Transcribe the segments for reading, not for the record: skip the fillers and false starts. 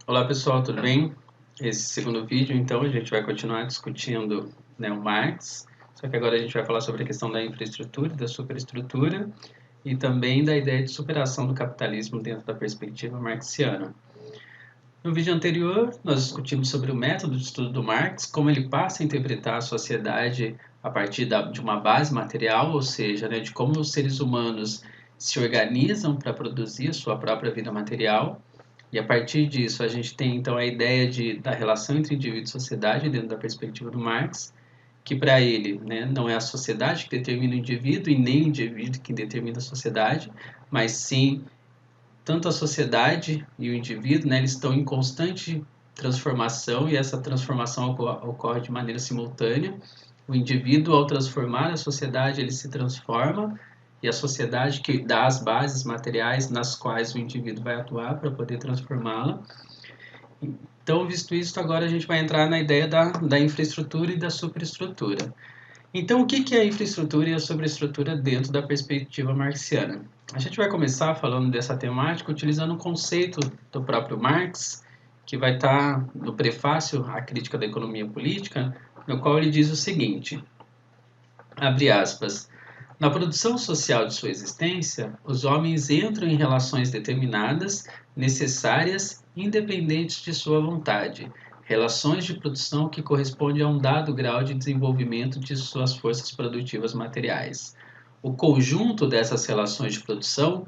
Olá pessoal, tudo bem? Esse segundo vídeo, então, a gente vai continuar discutindo, né, o Marx, só que agora a gente vai falar sobre a questão da infraestrutura e da superestrutura e também da ideia de superação do capitalismo dentro da perspectiva marxiana. No vídeo anterior, nós discutimos sobre o método de estudo do Marx, como ele passa a interpretar a sociedade a partir de uma base material, ou seja, né, de como os seres humanos se organizam para produzir sua própria vida material. E a partir disso, a gente tem então a ideia da relação entre indivíduo e sociedade dentro da perspectiva do Marx, que para ele, né, não é a sociedade que determina o indivíduo e nem o indivíduo que determina a sociedade, mas sim tanto a sociedade e o indivíduo, né, eles estão em constante transformação e essa transformação ocorre de maneira simultânea. O indivíduo, ao transformar a sociedade, ele se transforma e a sociedade que dá as bases materiais nas quais o indivíduo vai atuar para poder transformá-la. Então, visto isso, agora a gente vai entrar na ideia da infraestrutura e da superestrutura. Então, o que é a infraestrutura e a superestrutura dentro da perspectiva marxiana? A gente vai começar falando dessa temática utilizando um conceito do próprio Marx, que vai estar no prefácio à Crítica da Economia Política, no qual ele diz o seguinte, abre aspas, na produção social de sua existência, os homens entram em relações determinadas, necessárias, independentes de sua vontade, relações de produção que correspondem a um dado grau de desenvolvimento de suas forças produtivas materiais. O conjunto dessas relações de produção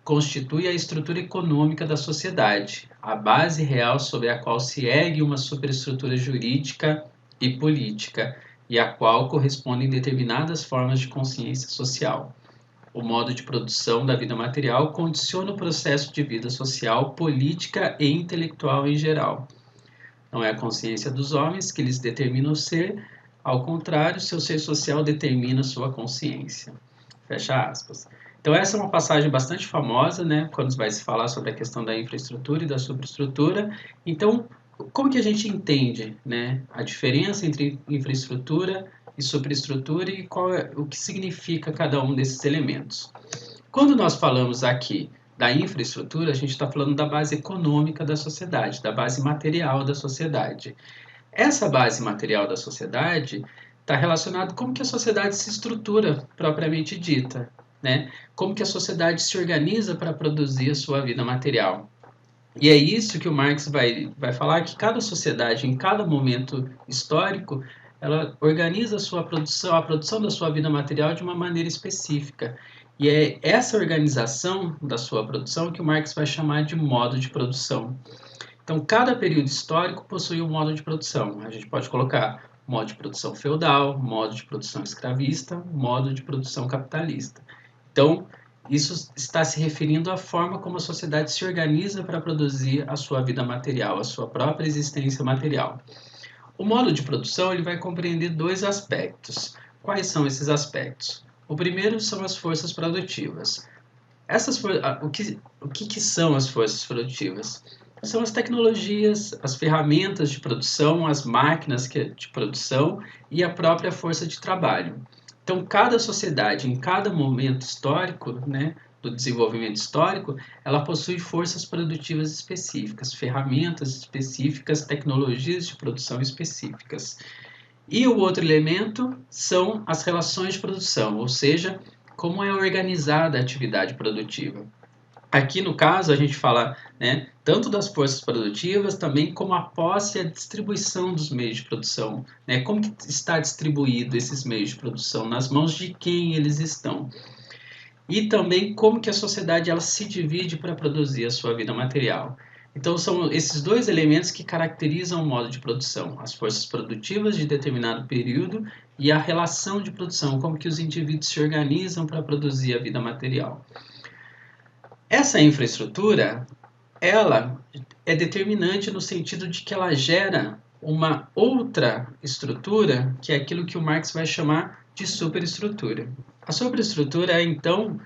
constitui a estrutura econômica da sociedade, a base real sobre a qual se ergue uma superestrutura jurídica e política, e à qual correspondem determinadas formas de consciência social. O modo de produção da vida material condiciona o processo de vida social, política e intelectual em geral. Não é a consciência dos homens que lhes determina o ser, ao contrário, seu ser social determina sua consciência. Fecha aspas. Então essa é uma passagem bastante famosa, né, quando vai se falar sobre a questão da infraestrutura e da superestrutura. Então, como que a gente entende, né, a diferença entre infraestrutura e superestrutura e o que significa cada um desses elementos? Quando nós falamos aqui da infraestrutura, a gente está falando da base econômica da sociedade, da base material da sociedade. Essa base material da sociedade está relacionada com como que a sociedade se estrutura propriamente dita, né? Como que a sociedade se organiza para produzir a sua vida material. E é isso que o Marx vai falar, que cada sociedade, em cada momento histórico, ela organiza a produção da sua vida material de uma maneira específica. E é essa organização da sua produção que o Marx vai chamar de modo de produção. Então, cada período histórico possui um modo de produção. A gente pode colocar modo de produção feudal, modo de produção escravista, modo de produção capitalista. Então, isso está se referindo à forma como a sociedade se organiza para produzir a sua vida material, a sua própria existência material. O modo de produção ele vai compreender dois aspectos. Quais são esses aspectos? O primeiro são as forças produtivas. O que são as forças produtivas? São as tecnologias, as ferramentas de produção, as máquinas de produção e a própria força de trabalho. Então, cada sociedade, em cada momento histórico, né, do desenvolvimento histórico, ela possui forças produtivas específicas, ferramentas específicas, tecnologias de produção específicas. E o outro elemento são as relações de produção, ou seja, como é organizada a atividade produtiva. Aqui, no caso, a gente fala, né, tanto das forças produtivas, também como a posse e a distribuição dos meios de produção. Né, como que está distribuído esses meios de produção, nas mãos de quem eles estão. E também como que a sociedade ela se divide para produzir a sua vida material. Então, são esses dois elementos que caracterizam o modo de produção. As forças produtivas de determinado período e a relação de produção, como que os indivíduos se organizam para produzir a vida material. Essa infraestrutura, ela é determinante no sentido de que ela gera uma outra estrutura, que é aquilo que o Marx vai chamar de superestrutura. A superestrutura é, então,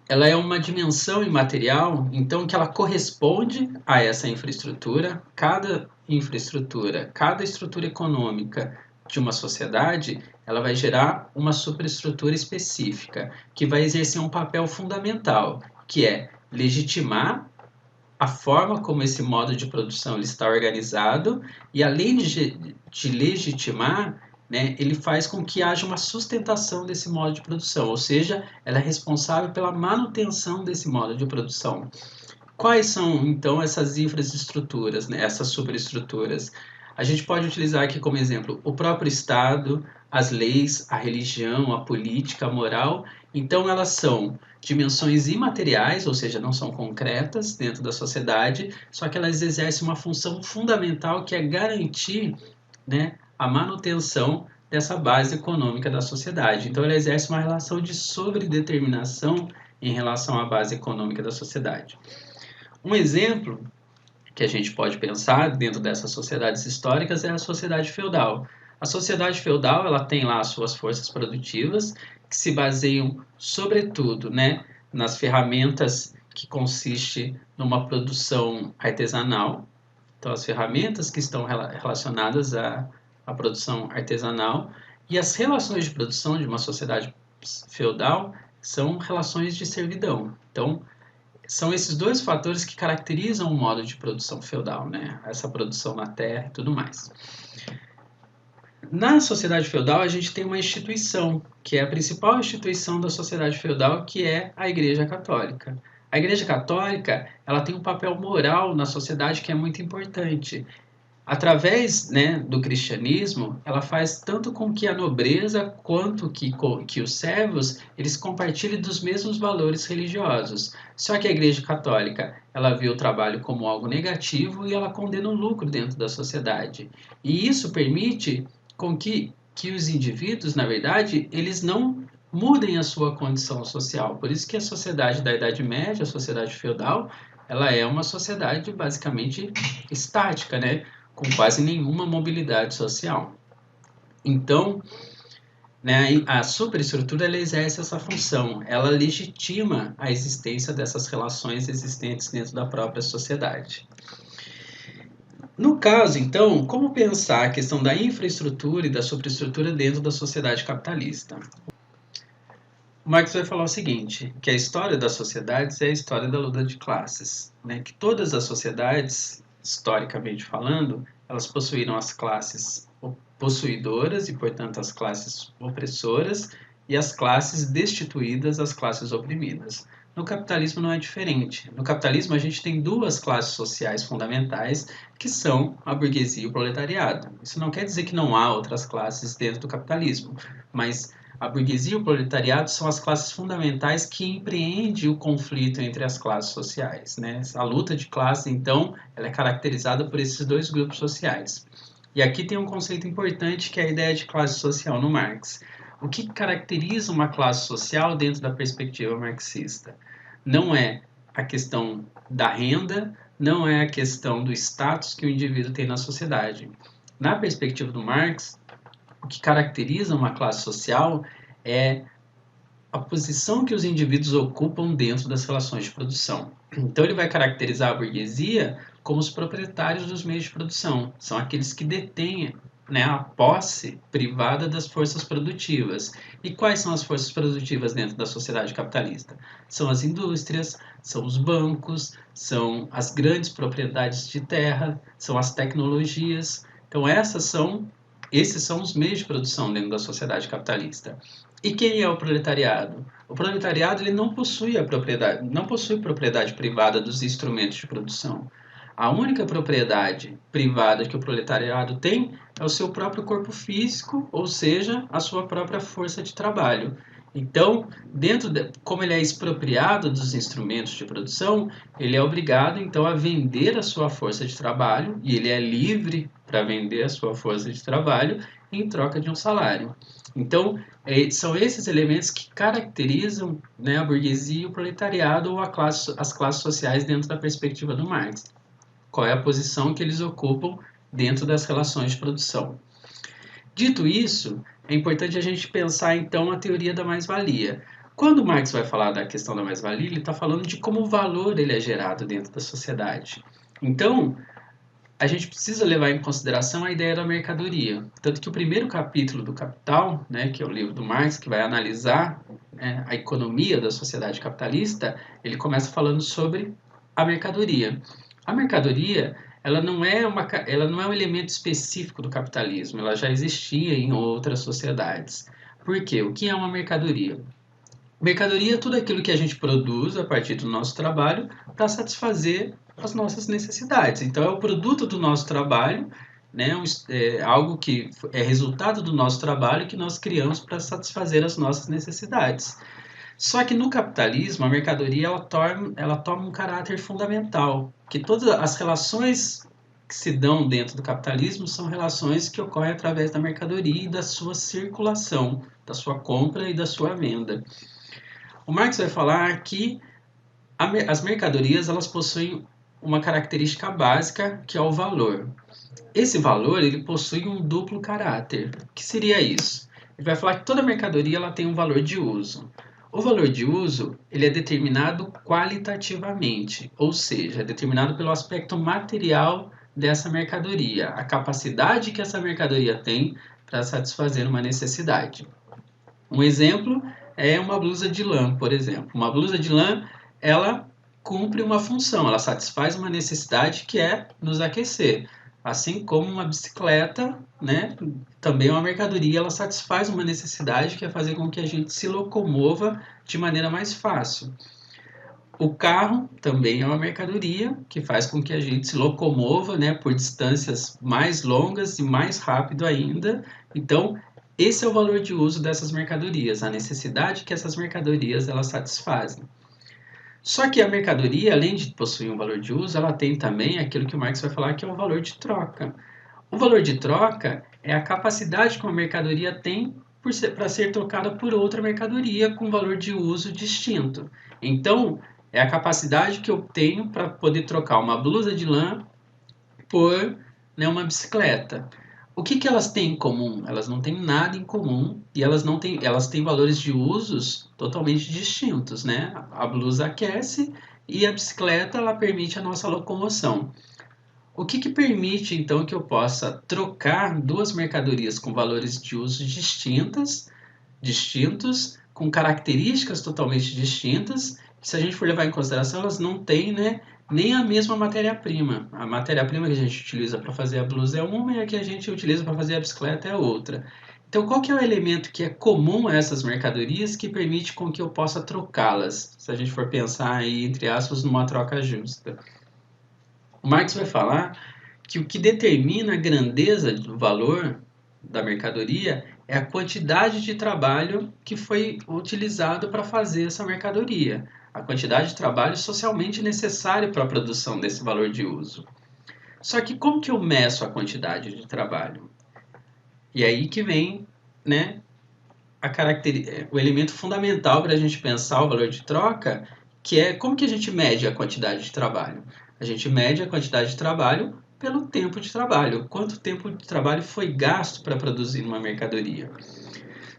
ela é uma dimensão imaterial, então, que ela corresponde a essa infraestrutura. Cada infraestrutura, cada estrutura econômica de uma sociedade, ela vai gerar uma superestrutura específica, que vai exercer um papel fundamental, que é legitimar a forma como esse modo de produção ele está organizado e, além de legitimar, né, ele faz com que haja uma sustentação desse modo de produção, ou seja, ela é responsável pela manutenção desse modo de produção. Quais são, então, essas infraestruturas, né, essas superestruturas? A gente pode utilizar aqui como exemplo o próprio Estado, as leis, a religião, a política, a moral. Então, elas são dimensões imateriais, ou seja, não são concretas dentro da sociedade, só que elas exercem uma função fundamental que é garantir, né, a manutenção dessa base econômica da sociedade. Então, ela exerce uma relação de sobredeterminação em relação à base econômica da sociedade. Um exemplo que a gente pode pensar dentro dessas sociedades históricas é a sociedade feudal. A sociedade feudal ela tem lá as suas forças produtivas que se baseiam sobretudo, né, nas ferramentas que consiste numa produção artesanal. Então as ferramentas que estão relacionadas à produção artesanal e as relações de produção de uma sociedade feudal são relações de servidão. Então são esses dois fatores que caracterizam o modo de produção feudal, né? Essa produção na terra e tudo mais. Na sociedade feudal, a gente tem uma instituição, que é a principal instituição da sociedade feudal, que é a Igreja Católica. A Igreja Católica, ela tem um papel moral na sociedade que é muito importante. Através, né, do cristianismo, ela faz tanto com que a nobreza quanto que os servos eles compartilhem dos mesmos valores religiosos. Só que a Igreja Católica ela vê o trabalho como algo negativo e ela condena o lucro dentro da sociedade. E isso permite com que os indivíduos, na verdade, eles não mudem a sua condição social. Por isso que a sociedade da Idade Média, a sociedade feudal, ela é uma sociedade basicamente estática, né? Com quase nenhuma mobilidade social. Então, né, a superestrutura ela exerce essa função, ela legitima a existência dessas relações existentes dentro da própria sociedade. No caso, então, como pensar a questão da infraestrutura e da superestrutura dentro da sociedade capitalista? O Marx vai falar o seguinte, que a história das sociedades é a história da luta de classes, né? Que todas as sociedades, historicamente falando, elas possuíram as classes possuidoras e, portanto, as classes opressoras e as classes destituídas, as classes oprimidas. No capitalismo não é diferente. No capitalismo a gente tem duas classes sociais fundamentais que são a burguesia e o proletariado. Isso não quer dizer que não há outras classes dentro do capitalismo, mas a burguesia e o proletariado são as classes fundamentais que empreendem o conflito entre as classes sociais, né? A luta de classe, então, ela é caracterizada por esses dois grupos sociais. E aqui tem um conceito importante que é a ideia de classe social no Marx. O que caracteriza uma classe social dentro da perspectiva marxista? Não é a questão da renda, não é a questão do status que o indivíduo tem na sociedade. Na perspectiva do Marx, o que caracteriza uma classe social é a posição que os indivíduos ocupam dentro das relações de produção. Então ele vai caracterizar a burguesia como os proprietários dos meios de produção. São aqueles que detêm, né, a posse privada das forças produtivas. E quais são as forças produtivas dentro da sociedade capitalista? São as indústrias, são os bancos, são as grandes propriedades de terra, são as tecnologias. Então esses são os meios de produção dentro da sociedade capitalista. E quem é o proletariado? O proletariado ele não possui propriedade privada dos instrumentos de produção. A única propriedade privada que o proletariado tem é o seu próprio corpo físico, ou seja, a sua própria força de trabalho. Então, como ele é expropriado dos instrumentos de produção, ele é obrigado então a vender a sua força de trabalho e ele é livre para vender a sua força de trabalho em troca de um salário. Então, são esses elementos que caracterizam, né, a burguesia e o proletariado ou as classes sociais dentro da perspectiva do Marx. Qual é a posição que eles ocupam dentro das relações de produção. Dito isso, é importante a gente pensar então a teoria da mais-valia. Quando Marx vai falar da questão da mais-valia, ele está falando de como o valor ele é gerado dentro da sociedade. Então, a gente precisa levar em consideração a ideia da mercadoria. Tanto que o primeiro capítulo do Capital, né, que é o livro do Marx, que vai analisar, né, a economia da sociedade capitalista, ele começa falando sobre a mercadoria. A mercadoria, ela não é um elemento específico do capitalismo, ela já existia em outras sociedades. Por quê? O que é uma mercadoria? Mercadoria é tudo aquilo que a gente produz a partir do nosso trabalho para satisfazer as nossas necessidades. Então, é o produto do nosso trabalho, né? É algo que é resultado do nosso trabalho que nós criamos para satisfazer as nossas necessidades. Só que no capitalismo, a mercadoria ela toma um caráter fundamental, que todas as relações que se dão dentro do capitalismo são relações que ocorrem através da mercadoria e da sua circulação, da sua compra e da sua venda. O Marx vai falar que as mercadorias elas possuem uma característica básica que é o valor. Esse valor ele possui um duplo caráter. O que seria isso? Ele vai falar que toda mercadoria ela tem um valor de uso. O valor de uso ele é determinado qualitativamente, ou seja, é determinado pelo aspecto material dessa mercadoria, a capacidade que essa mercadoria tem para satisfazer uma necessidade. Um exemplo é uma blusa de lã, por exemplo. Uma blusa de lã, ela cumpre uma função, ela satisfaz uma necessidade que é nos aquecer. Assim como uma bicicleta, né, também é uma mercadoria, ela satisfaz uma necessidade que é fazer com que a gente se locomova de maneira mais fácil. O carro também é uma mercadoria que faz com que a gente se locomova, né, por distâncias mais longas e mais rápido ainda. Então, esse é o valor de uso dessas mercadorias, a necessidade que essas mercadorias elas satisfazem. Só que a mercadoria, além de possuir um valor de uso, ela tem também aquilo que o Marx vai falar que é o valor de troca. O valor de troca é a capacidade que uma mercadoria tem para ser trocada por outra mercadoria com valor de uso distinto. Então, é a capacidade que eu tenho para poder trocar uma blusa de lã por, né, uma bicicleta. O que elas têm em comum? Elas não têm nada em comum e elas têm valores de usos totalmente distintos, né? A blusa aquece e a bicicleta ela permite a nossa locomoção. O que permite então que eu possa trocar duas mercadorias com valores de uso distintos, com características totalmente distintas, que se a gente for levar em consideração, elas não têm, né, nem a mesma matéria-prima. A matéria-prima que a gente utiliza para fazer a blusa é uma e a que a gente utiliza para fazer a bicicleta é outra. Então, qual que é o elemento que é comum a essas mercadorias que permite com que eu possa trocá-las? Se a gente for pensar aí, entre aspas, numa troca justa. O Marx vai falar que o que determina a grandeza do valor da mercadoria é a quantidade de trabalho que foi utilizado para fazer essa mercadoria, a quantidade de trabalho socialmente necessário para a produção desse valor de uso. Só que como que eu meço a quantidade de trabalho? E aí que vem, né, o elemento fundamental para a gente pensar o valor de troca, que é como que a gente mede a quantidade de trabalho. A gente mede a quantidade de trabalho pelo tempo de trabalho. Quanto tempo de trabalho foi gasto para produzir uma mercadoria.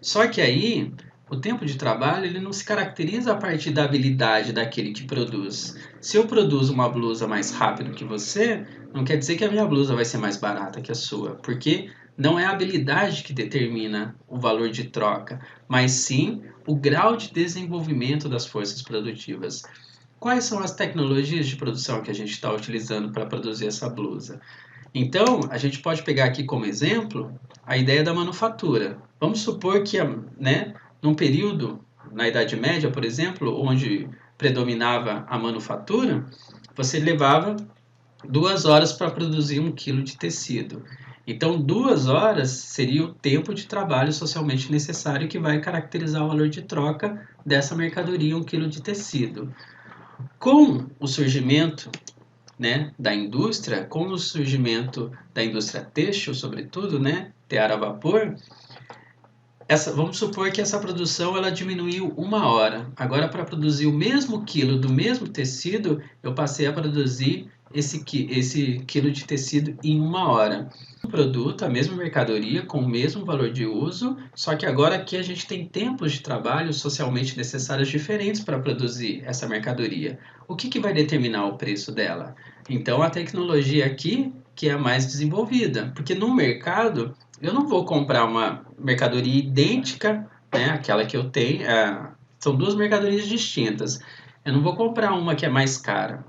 Só que aí, o tempo de trabalho ele não se caracteriza a partir da habilidade daquele que produz. Se eu produzo uma blusa mais rápido que você, não quer dizer que a minha blusa vai ser mais barata que a sua, porque não é a habilidade que determina o valor de troca, mas sim o grau de desenvolvimento das forças produtivas. Quais são as tecnologias de produção que a gente está utilizando para produzir essa blusa? Então, a gente pode pegar aqui como exemplo a ideia da manufatura. Vamos supor que, né, num período, na Idade Média, por exemplo, onde predominava a manufatura, você levava 2 horas para produzir 1 quilo de tecido. Então, 2 horas seria o tempo de trabalho socialmente necessário que vai caracterizar o valor de troca dessa mercadoria, 1 quilo de tecido. Com o surgimento, né, da indústria, com o surgimento da indústria têxtil, sobretudo, né, tear a vapor, vamos supor que essa produção ela diminuiu 1 hora. Agora, para produzir o mesmo quilo do mesmo tecido, eu passei a produzir esse quilo de tecido em 1 hora. O produto, a mesma mercadoria, com o mesmo valor de uso, só que agora aqui a gente tem tempos de trabalho socialmente necessários diferentes para produzir essa mercadoria. O que vai determinar o preço dela? Então, a tecnologia aqui que é a mais desenvolvida, porque no mercado eu não vou comprar uma mercadoria idêntica, né, àquela que eu tenho, são duas mercadorias distintas. Eu não vou comprar uma que é mais cara.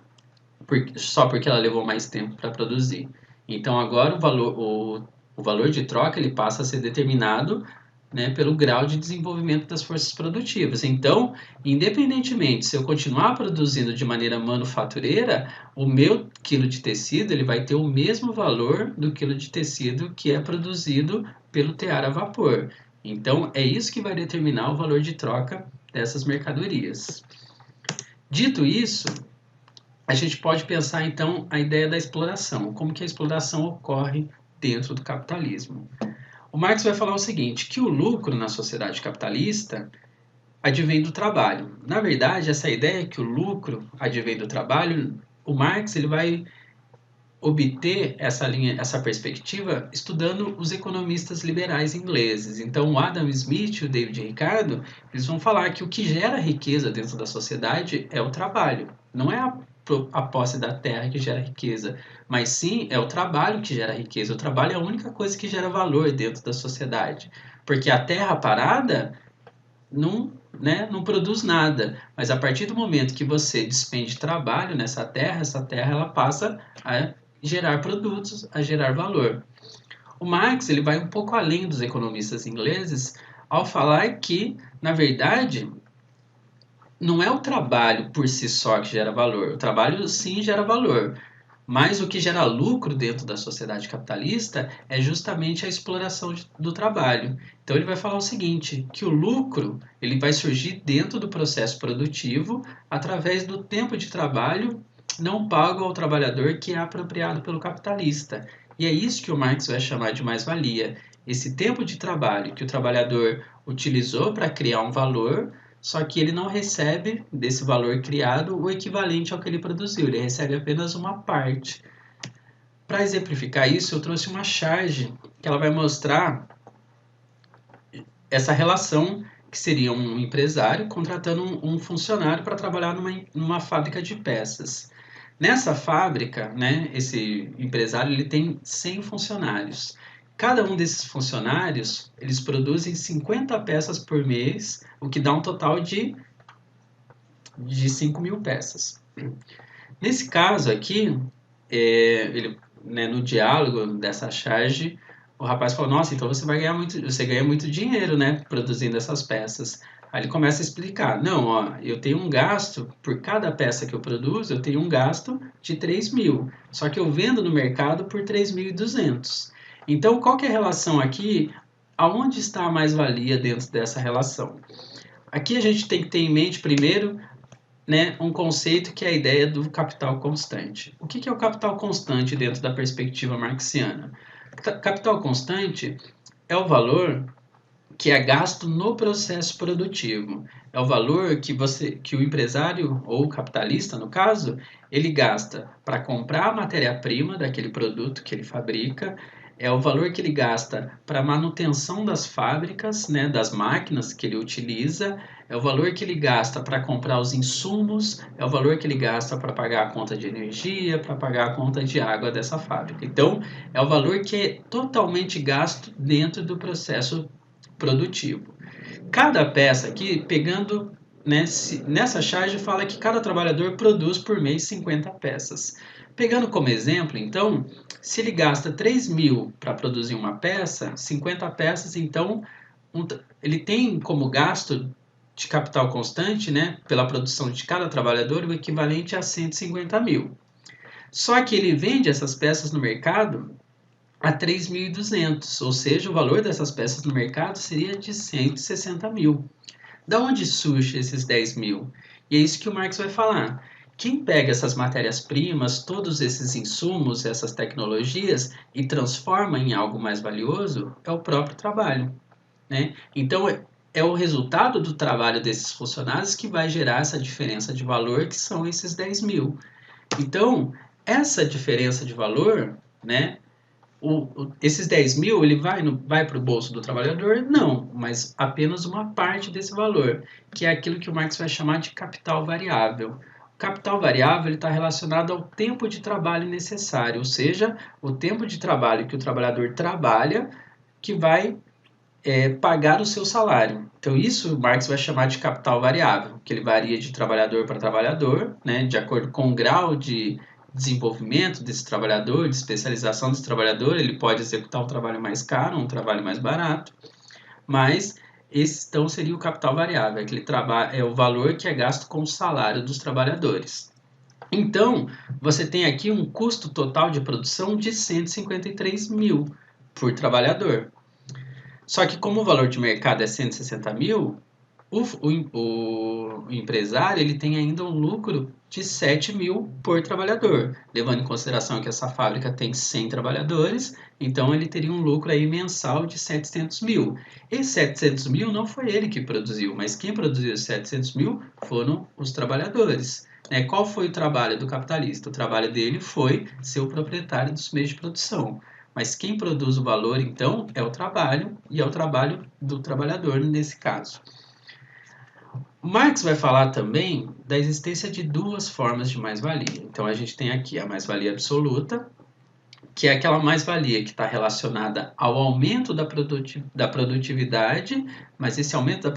só porque ela levou mais tempo para produzir. Então agora o valor de troca ele passa a ser determinado, né, pelo grau de desenvolvimento das forças produtivas. Então, independentemente se eu continuar produzindo de maneira manufatureira, o meu quilo de tecido ele vai ter o mesmo valor do quilo de tecido que é produzido pelo tear a vapor. Então, é isso que vai determinar o valor de troca dessas mercadorias. Dito isso, a gente pode pensar então a ideia da exploração, como que a exploração ocorre dentro do capitalismo. O Marx vai falar o seguinte, que o lucro na sociedade capitalista advém do trabalho. Na verdade, essa ideia que o lucro advém do trabalho, o Marx ele vai obter essa perspectiva estudando os economistas liberais ingleses. Então, o Adam Smith e o David Ricardo, eles vão falar que o que gera riqueza dentro da sociedade é o trabalho. Não é a posse da terra que gera riqueza, mas sim é o trabalho que gera riqueza. O trabalho é a única coisa que gera valor dentro da sociedade. Porque a terra parada não, né, não produz nada. Mas a partir do momento que você despende trabalho nessa terra, essa terra ela passa a gerar produtos, a gerar valor. O Marx ele vai um pouco além dos economistas ingleses ao falar que, na verdade, não é o trabalho por si só que gera valor. O trabalho sim gera valor, mas o que gera lucro dentro da sociedade capitalista é justamente a exploração do trabalho. Então ele vai falar o seguinte, que o lucro ele vai surgir dentro do processo produtivo através do tempo de trabalho não pago ao trabalhador que é apropriado pelo capitalista. E é isso que o Marx vai chamar de mais-valia. Esse tempo de trabalho que o trabalhador utilizou para criar um valor, só que ele não recebe desse valor criado o equivalente ao que ele produziu, ele recebe apenas uma parte. Para exemplificar isso, eu trouxe uma charge que ela vai mostrar essa relação que seria um empresário contratando um funcionário para trabalhar numa fábrica de peças. Nessa fábrica, né, esse empresário ele tem 100 funcionários. Cada um desses funcionários, eles produzem 50 peças por mês, o que dá um total de 5.000 peças. Nesse caso aqui, ele, né, no diálogo dessa charge, o rapaz falou, nossa, então você ganha muito dinheiro, né, produzindo essas peças. Aí ele começa a explicar, não, ó, eu tenho um gasto, por cada peça que eu produzo, eu tenho um gasto de 3.000, só que eu vendo no mercado por 3.200. Então, qual que é a relação aqui? Aonde está a mais-valia dentro dessa relação? Aqui a gente tem que ter em mente, primeiro, né, um conceito que é a ideia do capital constante. O que é o capital constante dentro da perspectiva marxiana? Capital constante é o valor que é gasto no processo produtivo. É o valor que o empresário ou o capitalista, no caso, ele gasta para comprar a matéria-prima daquele produto que ele fabrica, é o valor que ele gasta para manutenção das fábricas, né, das máquinas que ele utiliza, é o valor que ele gasta para comprar os insumos, é o valor que ele gasta para pagar a conta de energia, para pagar a conta de água dessa fábrica. Então, é o valor que é totalmente gasto dentro do processo produtivo. Cada peça aqui, pegando, né, nessa charge fala que cada trabalhador produz por mês 50 peças. Pegando como exemplo, então, se ele gasta 3.000 para produzir uma peça, 50 peças, então, ele tem como gasto de capital constante, né, pela produção de cada trabalhador, o equivalente a 150.000. Só que ele vende essas peças no mercado a 3.200, ou seja, o valor dessas peças no mercado seria de 160.000. Da onde surge esses 10.000? E é isso que o Marx vai falar. Quem pega essas matérias-primas, todos esses insumos, essas tecnologias e transforma em algo mais valioso é o próprio trabalho, né? Então, é o resultado do trabalho desses funcionários que vai gerar essa diferença de valor, que são esses 10.000. Então, essa diferença de valor, né, esses 10.000, ele vai para o bolso do trabalhador? Não, mas apenas uma parte desse valor, que é aquilo que o Marx vai chamar de capital variável. O capital variável está relacionado ao tempo de trabalho necessário, ou seja, o tempo de trabalho que o trabalhador trabalha que vai pagar o seu salário. Então, isso o Marx vai chamar de capital variável, que ele varia de trabalhador para trabalhador, né, de acordo com o grau de desenvolvimento desse trabalhador, de especialização desse trabalhador, ele pode executar um trabalho mais caro, um trabalho mais barato, mas esse então seria o capital variável, aquele trabalho, é o valor que é gasto com o salário dos trabalhadores. Então, você tem aqui um custo total de produção de 153 mil por trabalhador. Só que como o valor de mercado é 160 mil, o empresário ele tem ainda um lucro de 7 mil por trabalhador, levando em consideração que essa fábrica tem 100 trabalhadores, então ele teria um lucro aí mensal de 700 mil. E 700 mil não foi ele que produziu, mas quem produziu esses 700 mil foram os trabalhadores. Qual foi o trabalho do capitalista? O trabalho dele foi ser o proprietário dos meios de produção. Mas quem produz o valor, então, é o trabalho, e é o trabalho do trabalhador nesse caso. Marx vai falar também da existência de duas formas de mais-valia. Então, a gente tem aqui a mais-valia absoluta, que é aquela mais-valia que está relacionada ao aumento da produtividade, mas esse aumento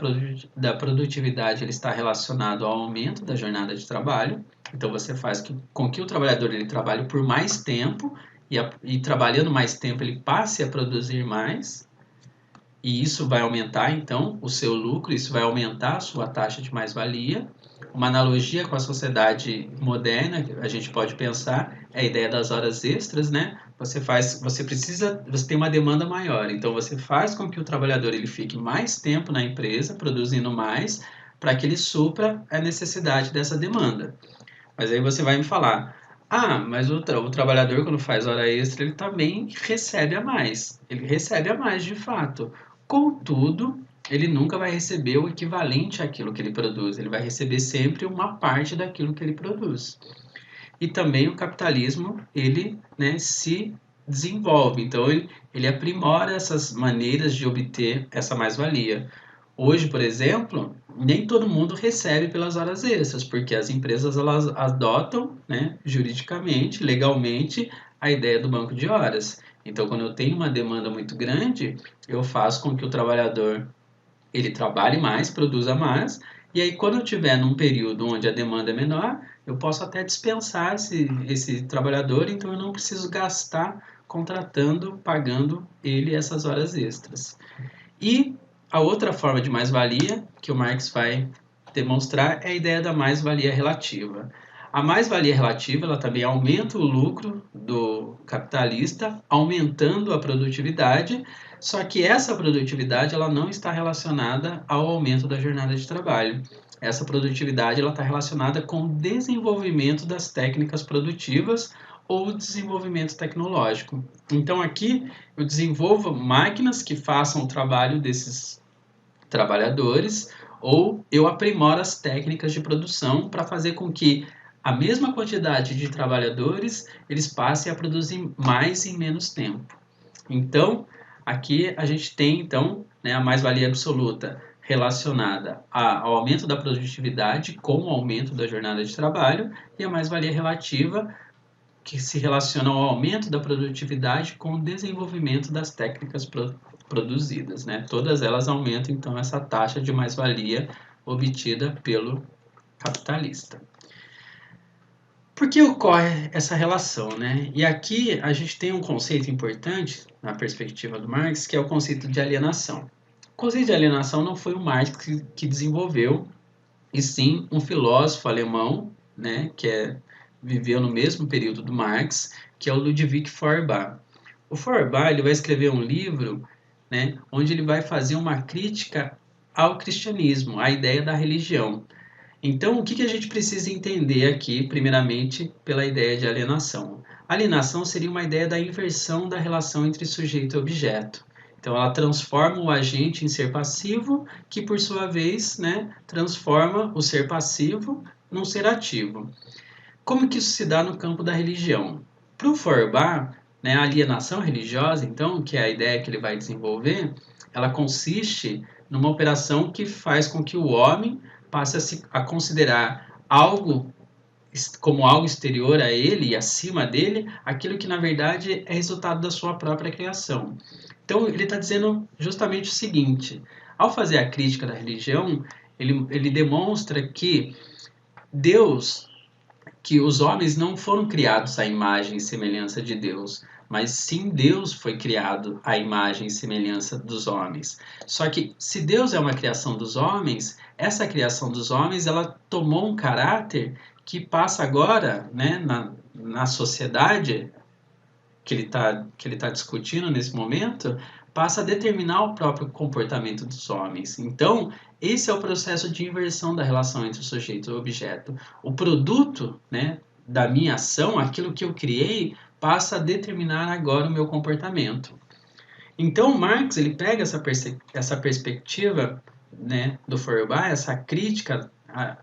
da produtividade ele está relacionado ao aumento da jornada de trabalho. Então, você faz com que o trabalhador ele trabalhe por mais tempo e trabalhando mais tempo ele passe a produzir mais. E isso vai aumentar, então, o seu lucro, isso vai aumentar a sua taxa de mais-valia. Uma analogia com a sociedade moderna, a gente pode pensar, é a ideia das horas extras, né? Você tem uma demanda maior, então você faz com que o trabalhador ele fique mais tempo na empresa, produzindo mais, para que ele supra a necessidade dessa demanda. Mas aí você vai me falar, mas o trabalhador quando faz hora extra, ele também recebe a mais. Ele recebe a mais de fato. Contudo, ele nunca vai receber o equivalente àquilo que ele produz. Ele vai receber sempre uma parte daquilo que ele produz. E também o capitalismo, ele se desenvolve. Então, ele aprimora essas maneiras de obter essa mais-valia. Hoje, por exemplo, nem todo mundo recebe pelas horas extras, porque as empresas elas adotam, juridicamente, legalmente, a ideia do banco de horas. Então, quando eu tenho uma demanda muito grande, eu faço com que o trabalhador ele trabalhe mais, produza mais, e aí quando eu tiver num período onde a demanda é menor, eu posso até dispensar esse trabalhador, então eu não preciso gastar contratando, pagando ele essas horas extras. E a outra forma de mais-valia que o Marx vai demonstrar é a ideia da mais-valia relativa. A mais-valia relativa ela também aumenta o lucro do capitalista, aumentando a produtividade, só que essa produtividade ela não está relacionada ao aumento da jornada de trabalho. Essa produtividade ela está relacionada com o desenvolvimento das técnicas produtivas ou desenvolvimento tecnológico. Então aqui eu desenvolvo máquinas que façam o trabalho desses trabalhadores ou eu aprimoro as técnicas de produção para fazer com que a mesma quantidade de trabalhadores eles passem a produzir mais em menos tempo. Então, aqui a gente tem então a mais-valia absoluta relacionada ao aumento da produtividade com o aumento da jornada de trabalho e a mais-valia relativa que se relaciona ao aumento da produtividade com o desenvolvimento das técnicas produzidas. Todas elas aumentam, então, essa taxa de mais-valia obtida pelo capitalista. Por que ocorre essa relação? E aqui a gente tem um conceito importante, na perspectiva do Marx, que é o conceito de alienação. O conceito de alienação não foi o Marx que desenvolveu, e sim um filósofo alemão, que viveu no mesmo período do Marx, que é o Ludwig Feuerbach. O Feuerbach ele vai escrever um livro onde ele vai fazer uma crítica ao cristianismo, à ideia da religião. Então, o que a gente precisa entender aqui, primeiramente, pela ideia de alienação? Alienação seria uma ideia da inversão da relação entre sujeito e objeto. Então, ela transforma o agente em ser passivo, que, por sua vez, transforma o ser passivo num ser ativo. Como que isso se dá no campo da religião? Para o Feuerbach, a alienação religiosa, então, que é a ideia que ele vai desenvolver, ela consiste numa operação que faz com que o homem passe a considerar algo como algo exterior a ele e acima dele, aquilo que na verdade é resultado da sua própria criação. Então ele está dizendo justamente o seguinte: ao fazer a crítica da religião, ele demonstra que Deus, que os homens não foram criados à imagem e semelhança de Deus, mas sim Deus foi criado à imagem e semelhança dos homens. Só que se Deus é uma criação dos homens, essa criação dos homens ela tomou um caráter que passa agora, né, na sociedade que ele tá discutindo nesse momento, passa a determinar o próprio comportamento dos homens. Então, esse é o processo de inversão da relação entre o sujeito e o objeto. O produto, né, da minha ação, aquilo que eu criei, passa a determinar agora o meu comportamento. Então, Marx ele pega essa perspectiva, né, do Feuerbach, essa crítica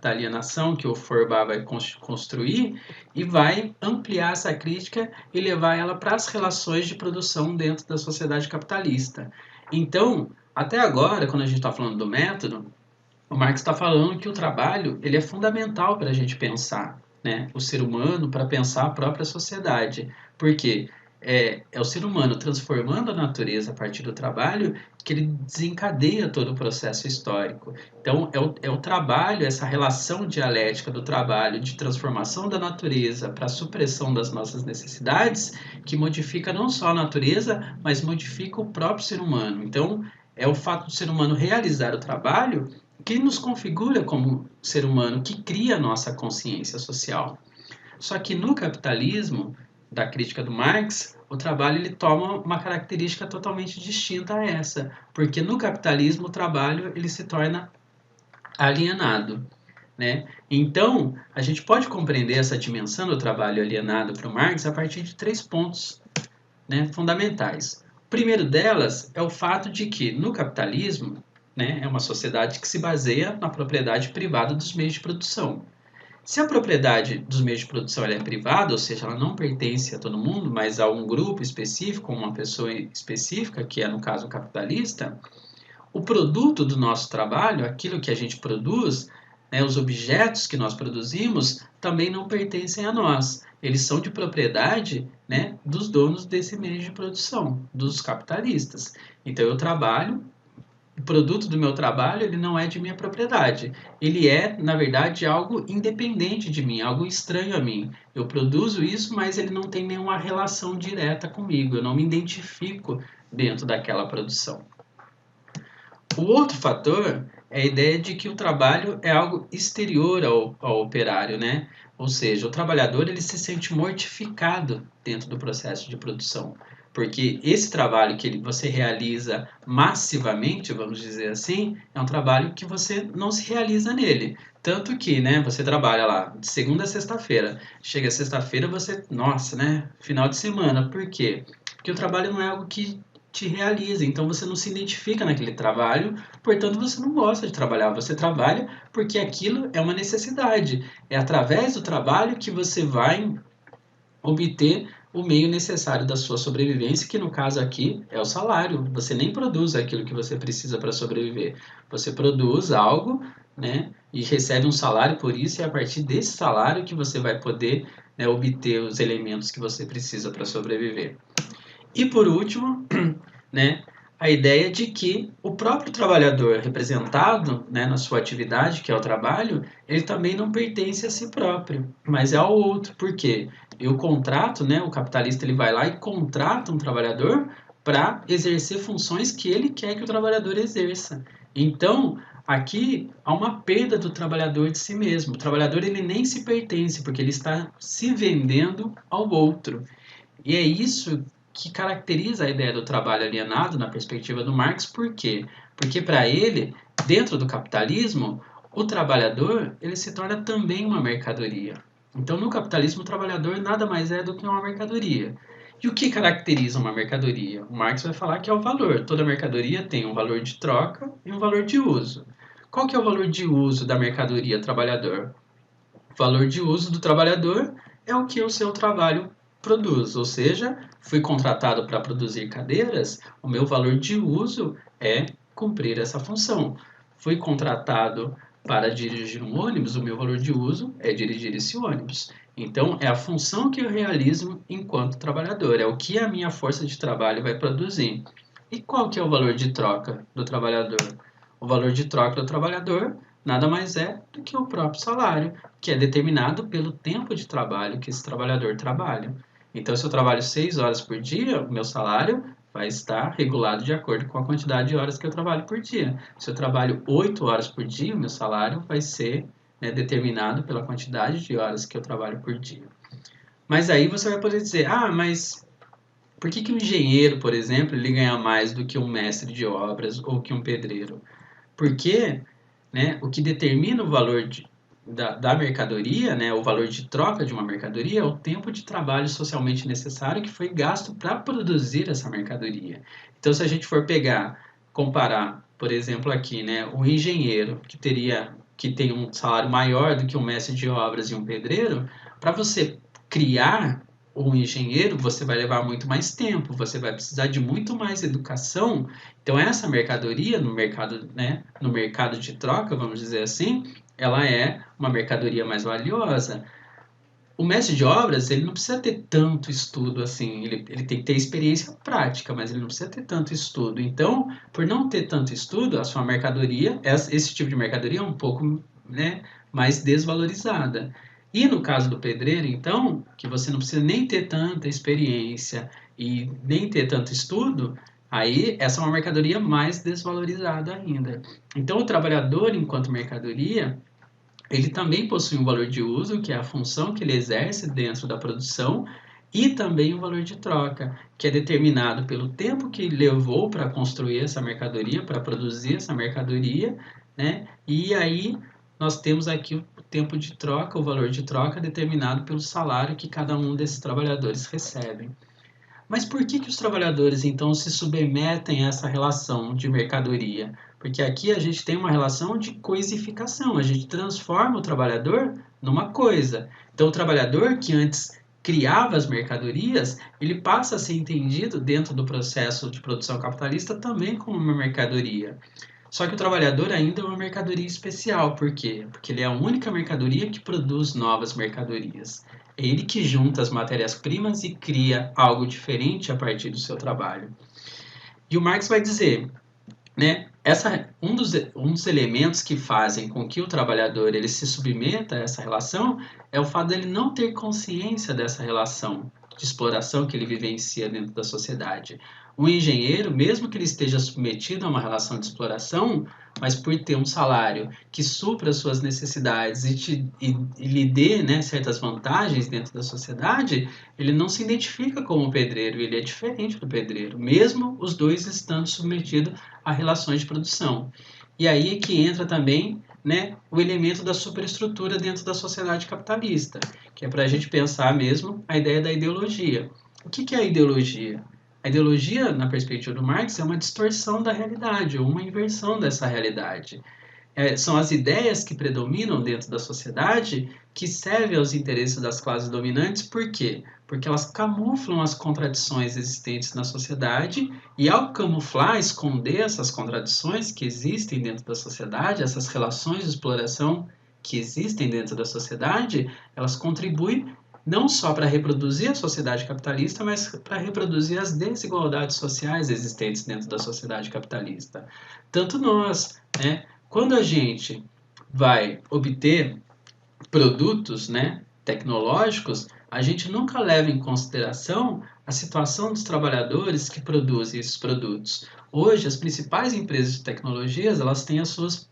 da alienação que o Feuerbach vai construir e vai ampliar essa crítica e levar ela para as relações de produção dentro da sociedade capitalista. Então, até agora, quando a gente está falando do método, o Marx está falando que o trabalho ele é fundamental para a gente pensar, né, o ser humano, para pensar a própria sociedade. Por quê? É o ser humano transformando a natureza a partir do trabalho que ele desencadeia todo o processo histórico. Então, é o trabalho, essa relação dialética do trabalho de transformação da natureza para a supressão das nossas necessidades que modifica não só a natureza, mas modifica o próprio ser humano. Então, é o fato do ser humano realizar o trabalho que nos configura como ser humano, que cria a nossa consciência social. Só que no capitalismo, da crítica do Marx, o trabalho ele toma uma característica totalmente distinta a essa, porque no capitalismo o trabalho ele se torna alienado, né? Então, a gente pode compreender essa dimensão do trabalho alienado para o Marx a partir de 3 pontos, né, fundamentais. O primeiro delas é o fato de que no capitalismo, né, é uma sociedade que se baseia na propriedade privada dos meios de produção. Se a propriedade dos meios de produção ela é privada, ou seja, ela não pertence a todo mundo, mas a um grupo específico, uma pessoa específica, que é no caso o capitalista, o produto do nosso trabalho, aquilo que a gente produz, né, os objetos que nós produzimos, também não pertencem a nós. Eles são de propriedade, né, dos donos desse meio de produção, dos capitalistas. Então eu trabalho, o produto do meu trabalho ele não é de minha propriedade. Ele é, na verdade, algo independente de mim, algo estranho a mim. Eu produzo isso, mas ele não tem nenhuma relação direta comigo. Eu não me identifico dentro daquela produção. O outro fator é a ideia de que o trabalho é algo exterior ao operário, né? Ou seja, o trabalhador ele se sente mortificado dentro do processo de produção, porque esse trabalho que você realiza massivamente, vamos dizer assim, é um trabalho que você não se realiza nele. Tanto que, né, você trabalha lá de segunda a sexta-feira. Chega sexta-feira, você, nossa, né, final de semana. Por quê? Porque o trabalho não é algo que te realiza, então você não se identifica naquele trabalho, portanto você não gosta de trabalhar, você trabalha porque aquilo é uma necessidade, é através do trabalho que você vai obter o meio necessário da sua sobrevivência, que no caso aqui é o salário. Você nem produz aquilo que você precisa para sobreviver, você produz algo, né, e recebe um salário por isso, e é a partir desse salário que você vai poder, né, obter os elementos que você precisa para sobreviver. E por último, né, a ideia de que o próprio trabalhador representado, né, na sua atividade, que é o trabalho, ele também não pertence a si próprio, mas é ao outro. Por quê? E o contrato, né, o capitalista ele vai lá e contrata um trabalhador para exercer funções que ele quer que o trabalhador exerça. Então, aqui há uma perda do trabalhador de si mesmo. O trabalhador ele nem se pertence, porque ele está se vendendo ao outro. E é isso que caracteriza a ideia do trabalho alienado na perspectiva do Marx. Por quê? Porque para ele, dentro do capitalismo, o trabalhador ele se torna também uma mercadoria. Então, no capitalismo, o trabalhador nada mais é do que uma mercadoria. E o que caracteriza uma mercadoria? O Marx vai falar que é o valor. Toda mercadoria tem um valor de troca e um valor de uso. Qual que é o valor de uso da mercadoria trabalhador? O valor de uso do trabalhador é o que o seu trabalho produz, ou seja, fui contratado para produzir cadeiras, o meu valor de uso é cumprir essa função. Fui contratado para dirigir um ônibus, o meu valor de uso é dirigir esse ônibus. Então, é a função que eu realizo enquanto trabalhador, é o que a minha força de trabalho vai produzir. E qual que é o valor de troca do trabalhador? O valor de troca do trabalhador nada mais é do que o próprio salário, que é determinado pelo tempo de trabalho que esse trabalhador trabalha. Então, se eu trabalho 6 horas por dia, o meu salário vai estar regulado de acordo com a quantidade de horas que eu trabalho por dia. Se eu trabalho 8 horas por dia, o meu salário vai ser, né, determinado pela quantidade de horas que eu trabalho por dia. Mas aí você vai poder dizer, mas por que um engenheiro, por exemplo, ele ganha mais do que um mestre de obras ou que um pedreiro? Porque, né, o que determina o valor da mercadoria, né, o valor de troca de uma mercadoria, é o tempo de trabalho socialmente necessário que foi gasto para produzir essa mercadoria. Então, se a gente for comparar, por exemplo, aqui, né, o engenheiro que tem um salário maior do que um mestre de obras e um pedreiro, para você criar um engenheiro, você vai levar muito mais tempo, você vai precisar de muito mais educação. Então, essa mercadoria no mercado, né, no mercado de troca, vamos dizer assim, ela é uma mercadoria mais valiosa. O mestre de obras, ele não precisa ter tanto estudo assim, ele tem que ter experiência prática, mas ele não precisa ter tanto estudo. Então, por não ter tanto estudo, a sua mercadoria, esse tipo de mercadoria é um pouco, né, mais desvalorizada. E no caso do pedreiro, então, que você não precisa nem ter tanta experiência e nem ter tanto estudo, aí essa é uma mercadoria mais desvalorizada ainda. Então, o trabalhador, enquanto mercadoria, ele também possui um valor de uso, que é a função que ele exerce dentro da produção, e também o valor de troca, que é determinado pelo tempo que levou para construir essa mercadoria, para produzir essa mercadoria, né? E aí nós temos aqui o tempo de troca, o valor de troca determinado pelo salário que cada um desses trabalhadores recebe. Mas por que os trabalhadores então se submetem a essa relação de mercadoria? Porque aqui a gente tem uma relação de coisificação, a gente transforma o trabalhador numa coisa. Então, o trabalhador que antes criava as mercadorias, ele passa a ser entendido dentro do processo de produção capitalista também como uma mercadoria. Só que o trabalhador ainda é uma mercadoria especial. Por quê? Porque ele é a única mercadoria que produz novas mercadorias. É ele que junta as matérias-primas e cria algo diferente a partir do seu trabalho. E o Marx vai dizer, né, um dos elementos que fazem com que o trabalhador ele se submeta a essa relação é o fato dele não ter consciência dessa relação de exploração que ele vivencia dentro da sociedade. O engenheiro, mesmo que ele esteja submetido a uma relação de exploração, mas por ter um salário que supra as suas necessidades e lhe dê, né, certas vantagens dentro da sociedade, ele não se identifica como pedreiro, ele é diferente do pedreiro, mesmo os dois estando submetidos a relações de produção. E aí é que entra também, né, o elemento da superestrutura dentro da sociedade capitalista, que é para a gente pensar mesmo a ideia da ideologia. O que é a ideologia? A ideologia, na perspectiva do Marx, é uma distorção da realidade, ou uma inversão dessa realidade. São as ideias que predominam dentro da sociedade que servem aos interesses das classes dominantes. Por quê? Porque elas camuflam as contradições existentes na sociedade e, ao camuflar, esconder essas contradições que existem dentro da sociedade, essas relações de exploração que existem dentro da sociedade, elas contribuem não só para reproduzir a sociedade capitalista, mas para reproduzir as desigualdades sociais existentes dentro da sociedade capitalista. Tanto nós, né, quando a gente vai obter produtos, né, tecnológicos, a gente nunca leva em consideração a situação dos trabalhadores que produzem esses produtos. Hoje, as principais empresas de tecnologias, elas têm as suas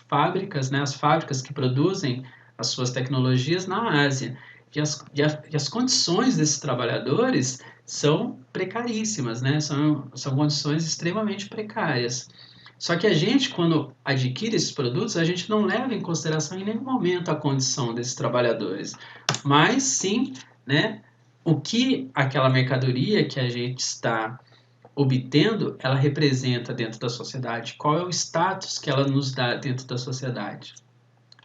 fábricas, né, as fábricas que produzem as suas tecnologias na Ásia. E as condições desses trabalhadores são precaríssimas, né? São condições extremamente precárias. Só que a gente, quando adquire esses produtos, a gente não leva em consideração em nenhum momento a condição desses trabalhadores, mas sim, né, o que aquela mercadoria que a gente está obtendo, ela representa dentro da sociedade, qual é o status que ela nos dá dentro da sociedade.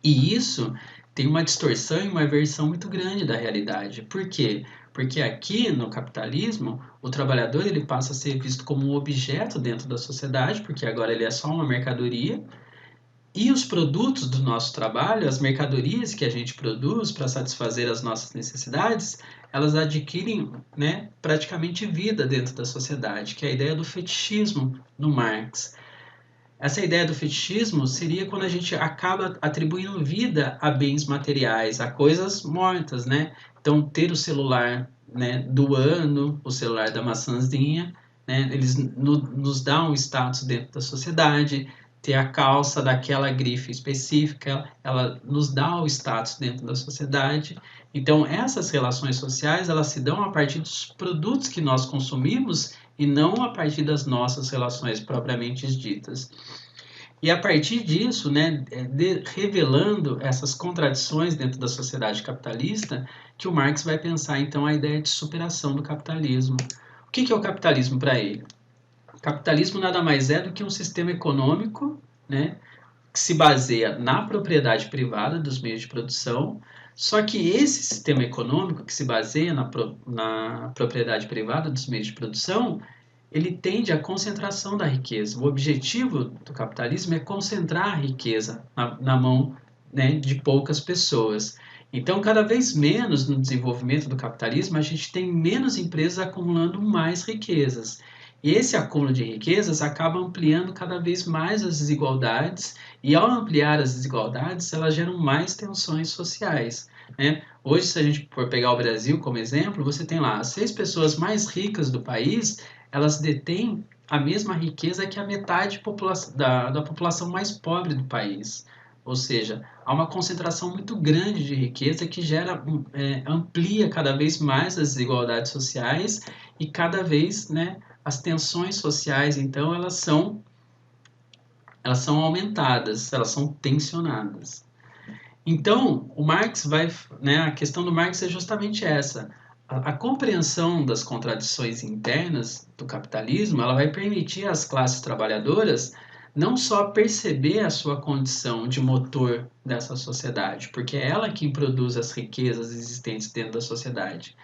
E isso tem uma distorção e uma inversão muito grande da realidade. Por quê? Porque aqui no capitalismo, o trabalhador ele passa a ser visto como um objeto dentro da sociedade, porque agora ele é só uma mercadoria, e os produtos do nosso trabalho, as mercadorias que a gente produz para satisfazer as nossas necessidades, elas adquirem, né, praticamente vida dentro da sociedade, que é a ideia do fetichismo no Marx. Essa ideia do fetichismo seria quando a gente acaba atribuindo vida a bens materiais, a coisas mortas, né? Então, ter o celular, né, do ano, o celular da maçãzinha, né? Eles nos dão um status dentro da sociedade. Ter a calça daquela grife específica, ela nos dá o status dentro da sociedade. Então, essas relações sociais, elas se dão a partir dos produtos que nós consumimos e não a partir das nossas relações propriamente ditas. E a partir disso, né, revelando essas contradições dentro da sociedade capitalista, que o Marx vai pensar então a ideia de superação do capitalismo. O que é o capitalismo para ele? O capitalismo nada mais é do que um sistema econômico, né, que se baseia na propriedade privada dos meios de produção, só que esse sistema econômico que se baseia na propriedade privada dos meios de produção, ele tende à concentração da riqueza. O objetivo do capitalismo é concentrar a riqueza na mão, né, de poucas pessoas. Então, cada vez menos no desenvolvimento do capitalismo, a gente tem menos empresas acumulando mais riquezas. E esse acúmulo de riquezas acaba ampliando cada vez mais as desigualdades, e ao ampliar as desigualdades, elas geram mais tensões sociais, né? Hoje, se a gente for pegar o Brasil como exemplo, você tem lá as 6 pessoas mais ricas do país, elas detêm a mesma riqueza que a metade da população mais pobre do país. Ou seja, há uma concentração muito grande de riqueza que amplia cada vez mais as desigualdades sociais e cada vez, né, as tensões sociais, então, elas são aumentadas, elas são tensionadas. Então, o Marx né, a questão do Marx é justamente essa. A compreensão das contradições internas do capitalismo, ela vai permitir às classes trabalhadoras não só perceber a sua condição de motor dessa sociedade, porque é ela quem produz as riquezas existentes dentro da sociedade,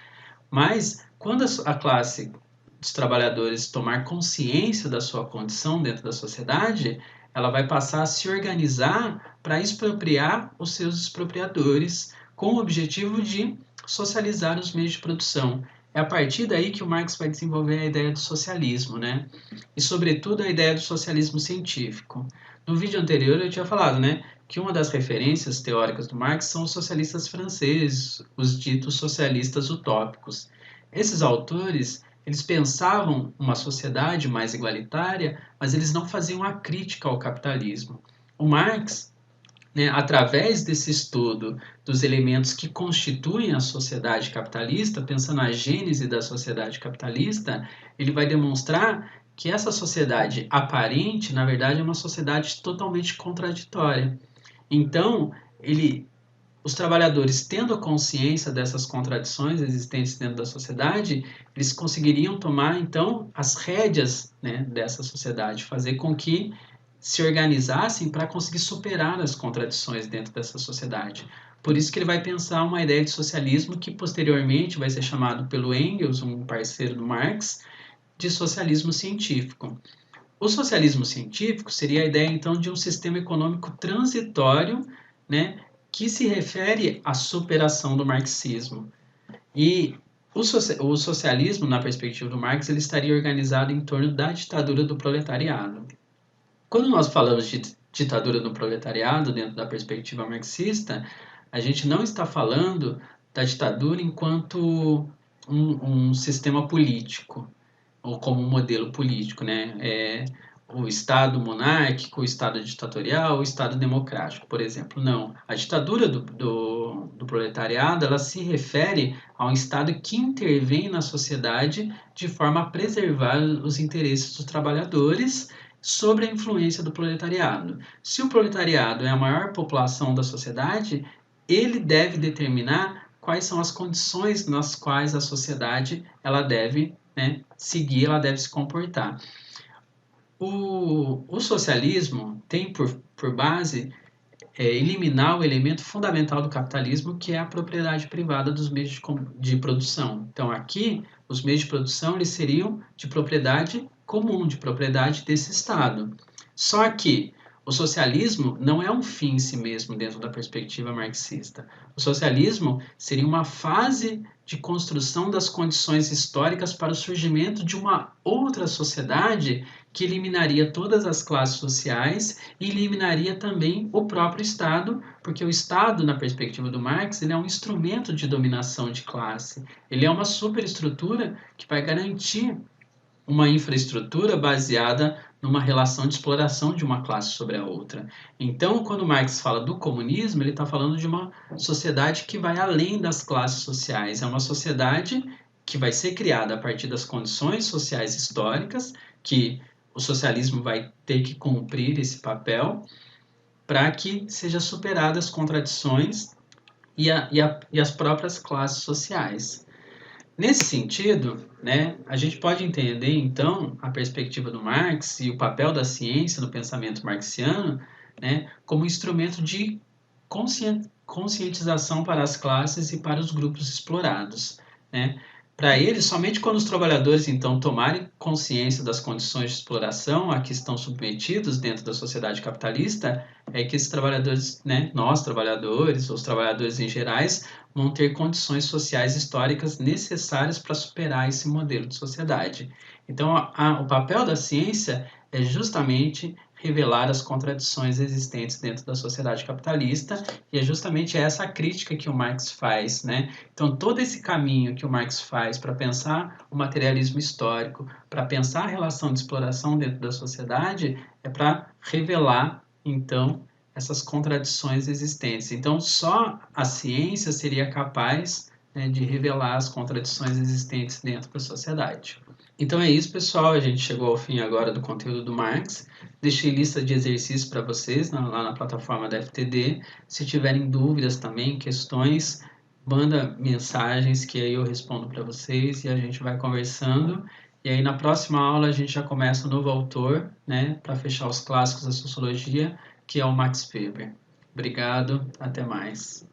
mas quando a classe dos trabalhadores tomar consciência da sua condição dentro da sociedade, ela vai passar a se organizar para expropriar os seus expropriadores, com o objetivo de socializar os meios de produção. É a partir daí que o Marx vai desenvolver a ideia do socialismo, né? E, sobretudo, a ideia do socialismo científico. No vídeo anterior eu tinha falado, né, que uma das referências teóricas do Marx são os socialistas franceses, os ditos socialistas utópicos. Esses autores, eles pensavam uma sociedade mais igualitária, mas eles não faziam a crítica ao capitalismo. O Marx, né, através desse estudo dos elementos que constituem a sociedade capitalista, pensando na gênese da sociedade capitalista, ele vai demonstrar que essa sociedade aparente, na verdade, é uma sociedade totalmente contraditória. Então, os trabalhadores, tendo a consciência dessas contradições existentes dentro da sociedade, eles conseguiriam tomar, então, as rédeas, né, dessa sociedade, fazer com que se organizassem para conseguir superar as contradições dentro dessa sociedade. Por isso que ele vai pensar uma ideia de socialismo que posteriormente vai ser chamado pelo Engels, um parceiro do Marx, de socialismo científico. O socialismo científico seria a ideia, então, de um sistema econômico transitório, né, que se refere à superação do marxismo. E o socialismo, na perspectiva do Marx, ele estaria organizado em torno da ditadura do proletariado. Quando nós falamos de ditadura do proletariado, dentro da perspectiva marxista, a gente não está falando da ditadura enquanto um sistema político, ou como um modelo político, né? O Estado monárquico, o Estado ditatorial, o Estado democrático, por exemplo. Não. A ditadura do proletariado, ela se refere a um Estado que intervém na sociedade de forma a preservar os interesses dos trabalhadores sobre a influência do proletariado. Se o proletariado é a maior população da sociedade, ele deve determinar quais são as condições nas quais a sociedade ela deve, né, seguir, ela deve se comportar. O socialismo tem por base eliminar o elemento fundamental do capitalismo, que é a propriedade privada dos meios de produção. Então, aqui, os meios de produção eles seriam de propriedade comum, de propriedade desse Estado. Só que o socialismo não é um fim em si mesmo dentro da perspectiva marxista. O socialismo seria uma fase de construção das condições históricas para o surgimento de uma outra sociedade que eliminaria todas as classes sociais e eliminaria também o próprio Estado, porque o Estado, na perspectiva do Marx, ele é um instrumento de dominação de classe. Ele é uma superestrutura que vai garantir uma infraestrutura baseada numa relação de exploração de uma classe sobre a outra. Então, quando Marx fala do comunismo, ele está falando de uma sociedade que vai além das classes sociais. É uma sociedade que vai ser criada a partir das condições sociais históricas, que o socialismo vai ter que cumprir esse papel, para que sejam superadas as contradições e as próprias classes sociais. Nesse sentido, né, a gente pode entender, então, a perspectiva do Marx e o papel da ciência no pensamento marxiano, né, como instrumento de conscientização para as classes e para os grupos explorados. Né? Para ele, somente quando os trabalhadores, então, tomarem consciência das condições de exploração a que estão submetidos dentro da sociedade capitalista, é que esses trabalhadores, né, nós trabalhadores, os trabalhadores em gerais, vão ter condições sociais históricas necessárias para superar esse modelo de sociedade. Então, o papel da ciência é justamente revelar as contradições existentes dentro da sociedade capitalista, e é justamente essa a crítica que o Marx faz, né? Então, todo esse caminho que o Marx faz para pensar o materialismo histórico, para pensar a relação de exploração dentro da sociedade, é para revelar, então, essas contradições existentes. Então, só a ciência seria capaz, né, de revelar as contradições existentes dentro da sociedade. Então é isso, pessoal. A gente chegou ao fim agora do conteúdo do Marx. Deixei lista de exercícios para vocês lá na plataforma da FTD. Se tiverem dúvidas também, questões, manda mensagens que aí eu respondo para vocês e a gente vai conversando. E aí na próxima aula a gente já começa um novo autor, né, para fechar os clássicos da sociologia, que é o Max Weber. Obrigado, até mais.